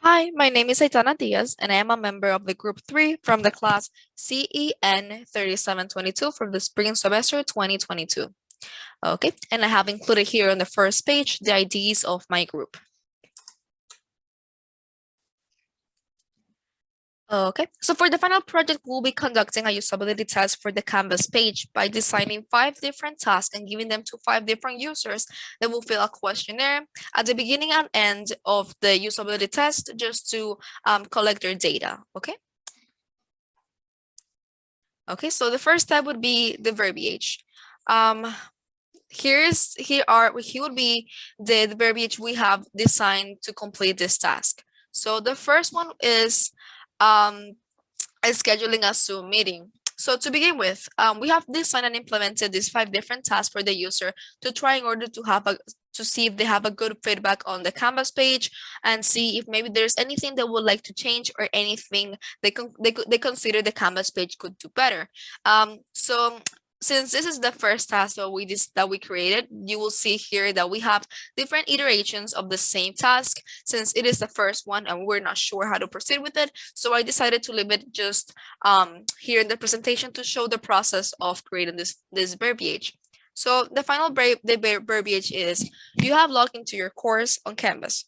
Hi, my name is Aitana Diaz, and I am a member of the Group 3 from the class CEN3722 from the spring semester 2022. Okay, and I have included here on the first page the IDs of my group. Okay, so for the final project, we'll be conducting a usability test for the Canvas page by designing 5 different tasks and giving them to 5 different users that will fill a questionnaire at the beginning and end of the usability test just to collect their data, okay? Okay, so the first step would be the verbiage. Here would be the verbiage we have designed to complete this task. So the first one is scheduling a Zoom meeting. So to begin with, we have designed and implemented these 5 different tasks for the user to try in order to see if they have a good feedback on the Canvas page and see if maybe there's anything they would like to change or anything they consider the Canvas page could do better. So since this is the first task that we created, you will see here that we have different iterations of the same task since it is the first one and we're not sure how to proceed with it. So I decided to leave it just here in the presentation to show the process of creating this verbiage. So the final verbiage is you have logged into your course on Canvas.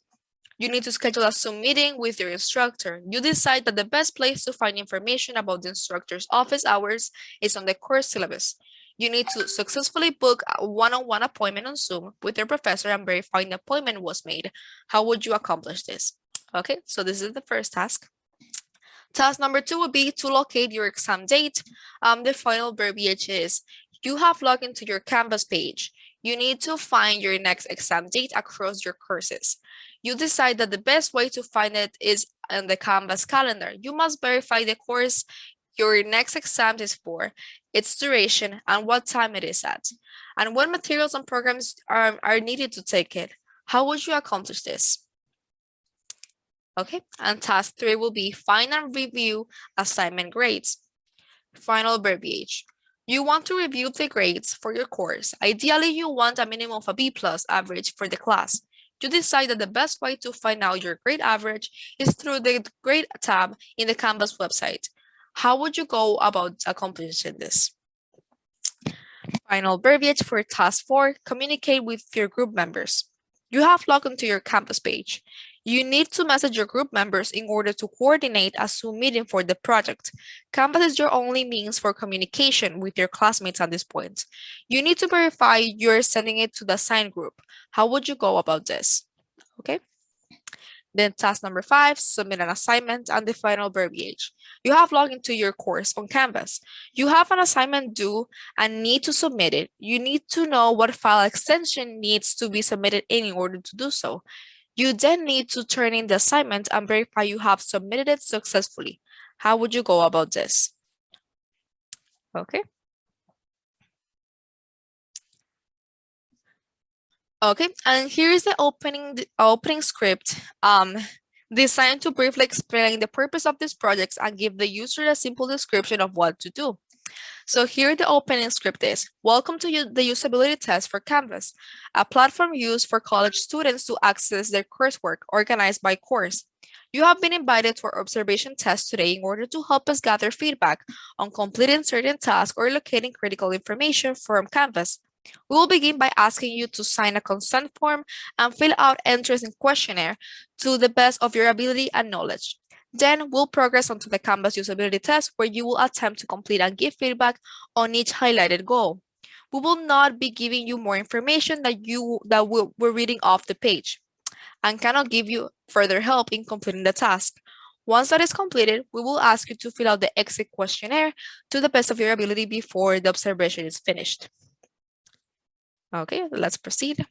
You need to schedule a Zoom meeting with your instructor. You decide that the best place to find information about the instructor's office hours is on the course syllabus. You need to successfully book a one-on-one appointment on Zoom with your professor and verify the appointment was made. How would you accomplish this? Okay, so this is the first task. Task number 2 would be to locate your exam date. The final verbiage is you have logged into your Canvas page. You need to find your next exam date across your courses. You decide that the best way to find it is on the Canvas calendar. You must verify the course your next exam is for, its duration, and what time it is at, and what materials and programs are needed to take it. How would you accomplish this? Okay, and task 3 will be find and review assignment grades. Final verbiage. You want to review the grades for your course. Ideally, you want a minimum of a B+ average for the class. You decide that the best way to find out your grade average is through the grade tab in the Canvas website. How would you go about accomplishing this? Final verbiage for task 4, communicate with your group members. You have logged into your Canvas page. You need to message your group members in order to coordinate a Zoom meeting for the project. Canvas is your only means for communication with your classmates at this point. You need to verify you're sending it to the assigned group. How would you go about this? Okay. Then task number 5, submit an assignment and the final verbiage. You have logged into your course on Canvas. You have an assignment due and need to submit it. You need to know what file extension needs to be submitted in order to do so. You then need to turn in the assignment and verify you have submitted it successfully. How would you go about this? Okay. Okay, and here is the opening script designed to briefly explain the purpose of these projects and give the user a simple description of what to do. So here the opening script is, welcome to the usability test for Canvas, a platform used for college students to access their coursework organized by course. You have been invited for observation tests today in order to help us gather feedback on completing certain tasks or locating critical information from Canvas. We will begin by asking you to sign a consent form and fill out entries in questionnaire to the best of your ability and knowledge. Then we'll progress onto the Canvas usability test where you will attempt to complete and give feedback on each highlighted goal. We will not be giving you more information that we're reading off the page and cannot give you further help in completing the task. Once that is completed, we will ask you to fill out the exit questionnaire to the best of your ability before the observation is finished. Okay, let's proceed.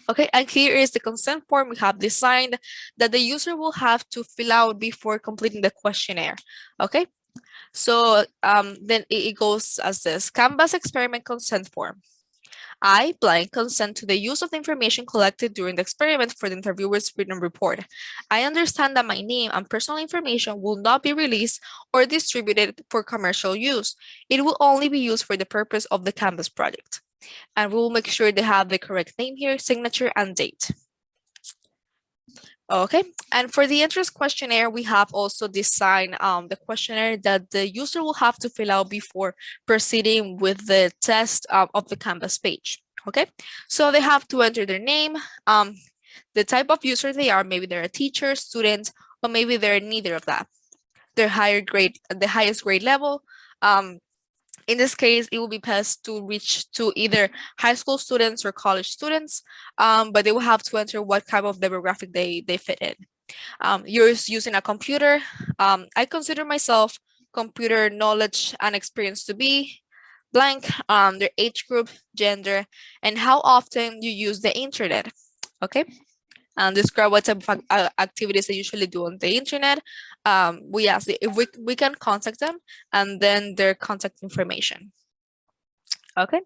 Okay, and here is the consent form we have designed that the user will have to fill out before completing the questionnaire. Okay, so then it goes as this: Canvas experiment consent form. I, blank, consent to the use of the information collected during the experiment for the interviewer's written report. I understand that my name and personal information will not be released or distributed for commercial use. It will only be used for the purpose of the Canvas project. And we will make sure they have the correct name here, signature, and date. Okay, and for the interest questionnaire, we have also designed the questionnaire that the user will have to fill out before proceeding with the test of the Canvas page. Okay, so they have to enter their name, the type of user they are, maybe they're a teacher, student, or maybe they're neither of that. Their higher grade, the highest grade level. In this case, it will be passed to reach to either high school students or college students, but they will have to enter what type of demographic they fit in. You're using a computer. I consider myself computer knowledge and experience to be blank, their age group, gender, and how often you use the internet. Okay, and describe what type of activities they usually do on the internet. We ask if we can contact them, and then their contact information. Okay,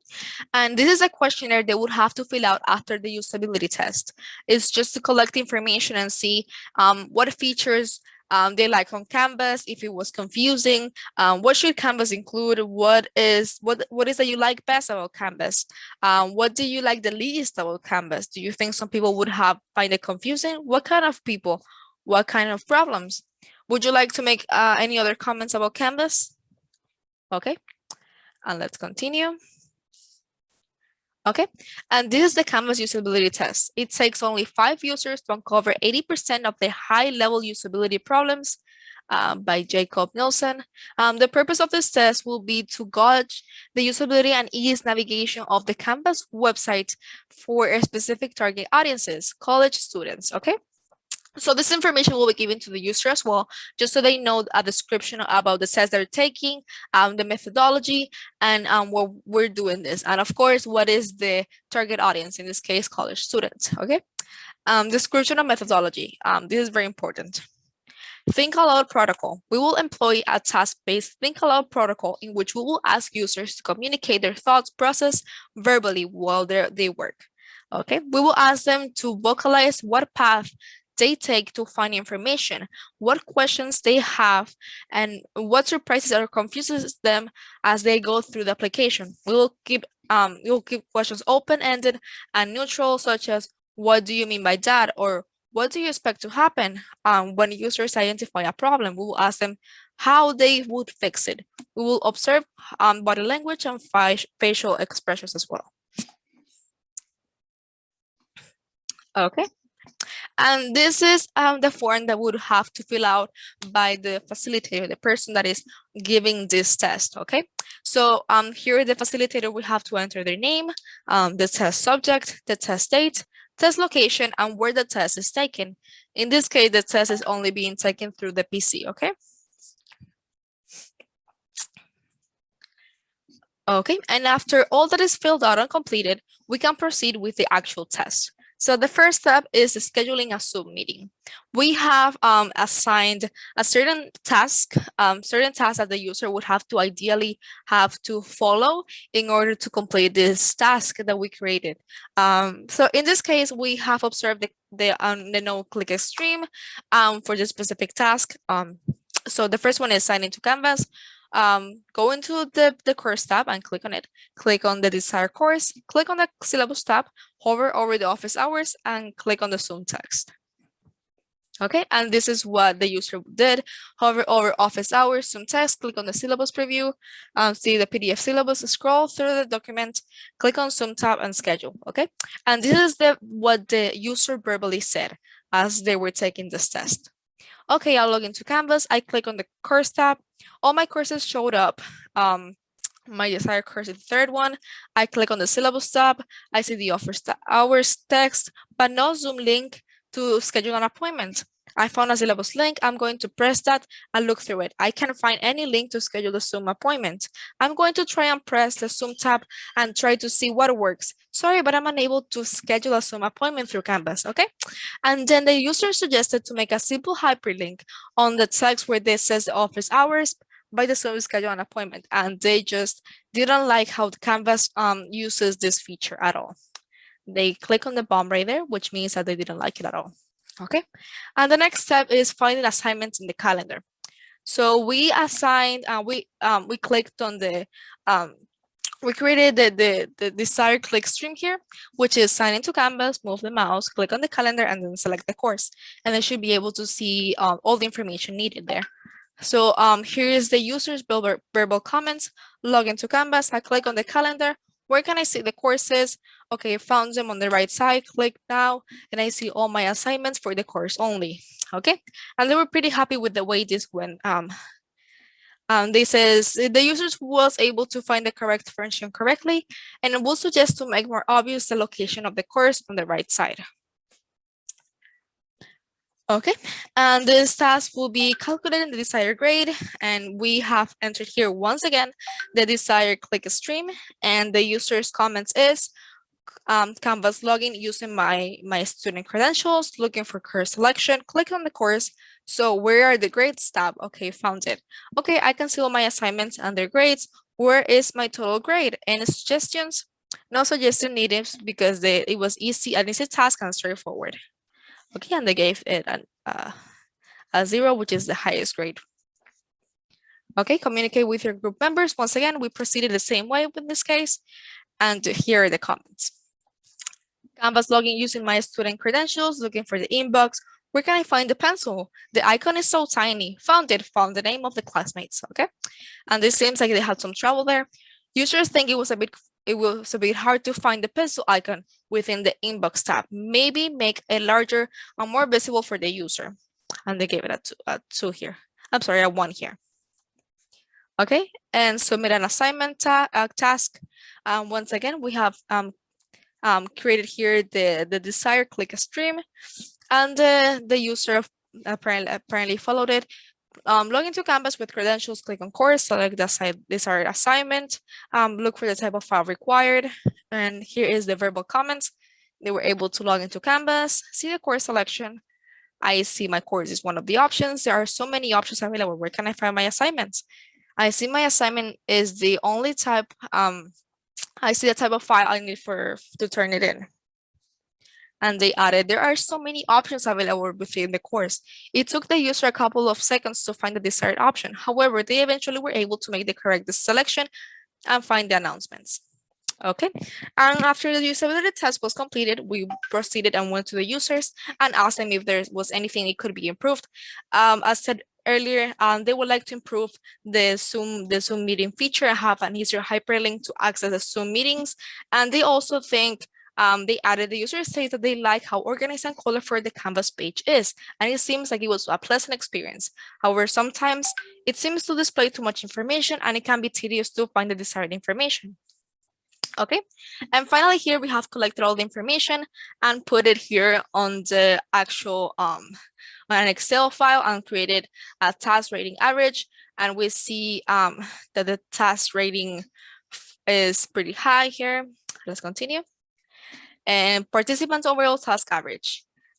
and this is a questionnaire they would have to fill out after the usability test. It's just to collect information and see what features they like on Canvas, if it was confusing, what should Canvas include, what is that you like best about Canvas, what do you like the least about Canvas? Do you think some people would find it confusing? What kind of people? What kind of problems? Would you like to make any other comments about Canvas? Okay, and let's continue. Okay, and this is the Canvas usability test. It takes only 5 users to uncover 80% of the high-level usability problems by Jakob Nielsen. The purpose of this test will be to gauge the usability and ease navigation of the Canvas website for a specific target audiences, college students, okay? So this information will be given to the user as well, just so they know a description about the test they're taking, the methodology, and what we're doing this. And of course, what is the target audience, in this case, college students, okay? Description of methodology. This is very important. Think aloud protocol. We will employ a task-based think aloud protocol in which we will ask users to communicate their thoughts process verbally while they work. Okay, we will ask them to vocalize what path they take to find information, what questions they have, and what surprises or confuses them as they go through the application. We will keep questions open-ended and neutral, such as what do you mean by that, or what do you expect to happen when users identify a problem? We will ask them how they would fix it. We will observe body language and facial expressions as well. Okay. And this is the form that would have to fill out by the facilitator, the person that is giving this test, okay? So here the facilitator will have to enter their name, the test subject, the test date, test location, and where the test is taken. In this case, the test is only being taken through the PC, okay? Okay, and after all that is filled out and completed, we can proceed with the actual test. So the first step is scheduling a Zoom meeting. We have assigned a certain task that the user would have to ideally have to follow in order to complete this task that we created. So in this case, we have observed the no-click stream for this specific task. So the first one is sign into Canvas. Go into the course tab and click on it. Click on the desired course, click on the syllabus tab, hover over the office hours, and click on the Zoom text. Okay, and this is what the user did. Hover over office hours, Zoom text, click on the syllabus preview, see the PDF syllabus, scroll through the document, click on Zoom tab and schedule, okay? And this is what the user verbally said as they were taking this test. Okay, I'll log into Canvas. I click on the course tab. All my courses showed up. My desired course is the third one. I click on the syllabus tab. I see the office hours text, but no Zoom link to schedule an appointment. I found a syllabus link. I'm going to press that and look through it. I can't find any link to schedule the Zoom appointment. I'm going to try and press the Zoom tab and try to see what works. Sorry, but I'm unable to schedule a Zoom appointment through Canvas, okay? And then the user suggested to make a simple hyperlink on the text where this says the office hours by the Zoom schedule an appointment. And they just didn't like how Canvas uses this feature at all. They click on the bomb right there, which means that they didn't like it at all. Okay, and the next step is finding assignments in the calendar. So we assigned, we clicked on the we created the desired click stream here, which is sign into Canvas, move the mouse, click on the calendar, and then select the course. And they should be able to see all the information needed there. So here is the user's verbal comments. Log into Canvas, I click on the calendar. Where can I see the courses? Okay, found them on the right side, click now, and I see all my assignments for the course only. Okay, and they were pretty happy with the way this went. They says the users was able to find the correct function correctly, and it will suggest to make more obvious the location of the course on the right side. Okay, and this task will be calculating the desired grade, and we have entered here once again the desired click stream, and the user's comments is Canvas login using my student credentials, looking for course selection, click on the course. So where are the grades tab? Okay, found it. Okay, I can see all my assignments and their grades. Where is my total grade? Any suggestions? No suggestion needed because it was an easy task and straightforward. Okay, and they gave it a 0, which is the highest grade. Okay, communicate with your group members. Once again, we proceeded the same way with this case. And here are the comments. Canvas login using my student credentials, looking for the inbox. Where can I find the pencil? The icon is so tiny. Found it, found the name of the classmates, okay? And this seems like they had some trouble there. Users think it was a bit hard to find the pencil icon within the inbox tab. Maybe make it larger and more visible for the user. And they gave it a 2 here. I'm sorry, a 1 here. Okay, and submit an assignment task. Once again, we have created here the desired click stream, and the user apparently followed it. Log into Canvas with credentials, click on course, select the desired assignment, look for the type of file required, and here is the verbal comments. They were able to log into Canvas, see the course selection. I see my course is one of the options. There are so many options available. Where can I find my assignments? I see my assignment is the only type. I see the type of file I need to turn it in. And they added, there are so many options available within the course. It took the user a couple of seconds to find the desired option. However, they eventually were able to make the correct selection and find the announcements. Okay, and after the usability test was completed, we proceeded and went to the users and asked them if there was anything that could be improved. As said earlier, they would like to improve the Zoom meeting feature and have an easier hyperlink to access the Zoom meetings. And they also think they added, the users say that they like how organized and colorful the Canvas page is, and it seems like it was a pleasant experience. However, sometimes it seems to display too much information and it can be tedious to find the desired information. Okay, and finally here we have collected all the information and put it here on the actual on an Excel file and created a task rating average, and we see that the task rating is pretty high here. Let's continue. And participants overall task average.